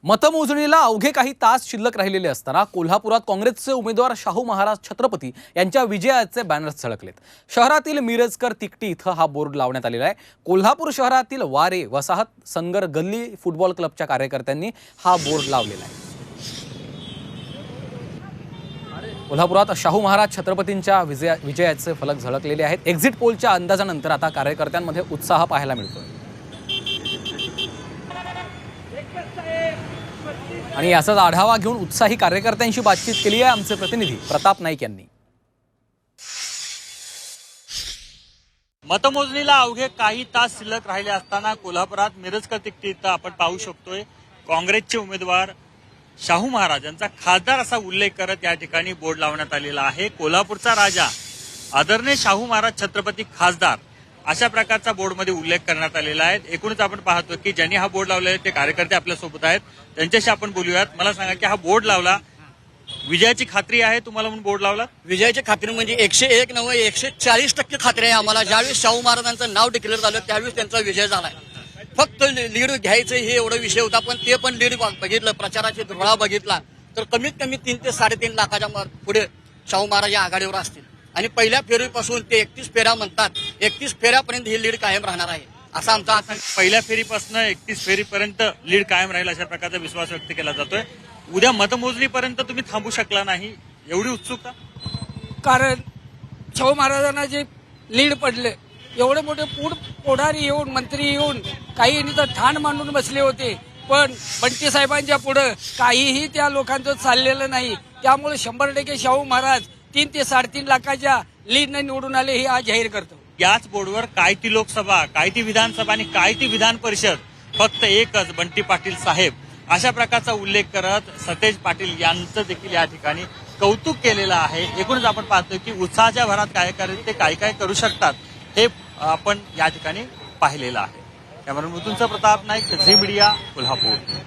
मतमोजणीला अवघे काही तास शिल्लक राहिलेले असताना कोल्हापुरात काँग्रेसचे उमेदवार शाहू महाराज छत्रपती यांच्या विजयाचे बॅनर्स झळकलेत। शहरातील मिरजकर तिकटी इथं हा बोर्ड लावण्यात आलेला आहे। कोल्हापूर शहरातील वारे वसाहत संगर गल्ली फुटबॉल क्लबच्या कार्यकर्त्यांनी हा बोर्ड लावलेला आहे। कोल्हापुरात शाहू महाराज छत्रपतींच्या विजयाचे फलक झळकलेले आहेत। एक्झिट पोलच्या अंदाजानंतर आता कार्यकर्त्यांमध्ये उत्साह पाहायला मिळतोय आणि याचाच आढावा घेऊन उत्साही कार्यकर्त्यांशी बातचीत केली आहे आमचे प्रतिनिधी प्रताप नाईक यांनी। मतमोजणीला अवघे काही तास शिल्लक राहिले असताना कोल्हापुरात मिरजकर तिकटी इथं आपण पाहू शकतोय काँग्रेसचे उमेदवार शाहू महाराज यांचा खासदार असा उल्लेख करत या ठिकाणी बोर्ड लावण्यात आलेला आहे। कोल्हापूरचा राजा आदरणीय शाहू महाराज छत्रपती खासदार अशा प्रकारचा बोर्डमध्ये उल्लेख करण्यात आलेला आहे। एकूणच आपण पाहतो की ज्यांनी हा बोर्ड लावलेला आहे ते कार्यकर्ते आपल्यासोबत आहेत, त्यांच्याशी आपण बोलूयात। मला सांगा की हा बोर्ड लावला, विजयाची खात्री आहे तुम्हाला म्हणून बोर्ड लावला? विजयाची खात्री म्हणजे 101 नव्हे 140% खात्री आहे आम्हाला। ज्यावेळेस शाहू महाराजांचं नाव डिक्लेअर झालं त्यावेळेस त्यांचा विजय झालाय। फक्त लीड घ्यायचं हे एवढा विषय होता, पण ते पण लीड बघितलं, प्रचाराची धुळा बघितला तर कमीत कमी 3 ते 3.5 लाखाच्या पुढे शाहू महाराज या आघाडीवर असतील आणि पहिल्या फेरीपासून ते 31 फेऱ्या म्हणतात, 31 फेऱ्यापर्यंत ही लीड कायम राहणार आहे असा आमचा। पहिल्या फेरीपासून 31 फेरीपर्यंत लीड कायम राहील अशा प्रकारचा विश्वास व्यक्त केला जातोय। उद्या मतमोजणीपर्यंत तुम्ही थांबू शकला नाही, एवढी उत्सुकता? कारण शाहू महाराजांना जे लीड पडले, एवढे मोठे पुढारी येऊन मंत्री येऊन काही तर ठाण मांडून बसले होते, पण बंटी साहेबांच्या पुढे काहीही त्या लोकांचं चाललेलं नाही। त्यामुळे 100% शाहू महाराज 3 ते 3.5 लाखाच्या लीडने निवडून आले हे आज जाहीर करतो। याच बोर्डवर काय ती लोकसभा, काय ती विधानसभा आणि काय ती विधान परिषद, फक्त एकच बंटी पाटील साहेब अशा प्रकारचा उल्लेख करत सतेज पाटील यांचं देखील या ठिकाणी कौतुक केलेलं आहे। एकूणच आपण पाहतोय की उत्साहाच्या भरात कार्यकर्ते काय काय करू शकतात हे आपण या ठिकाणी पाहिलेलं आहे। कॅमेरामन मुतुंचा प्रताप नाईक, झी मीडिया, कोल्हापूर।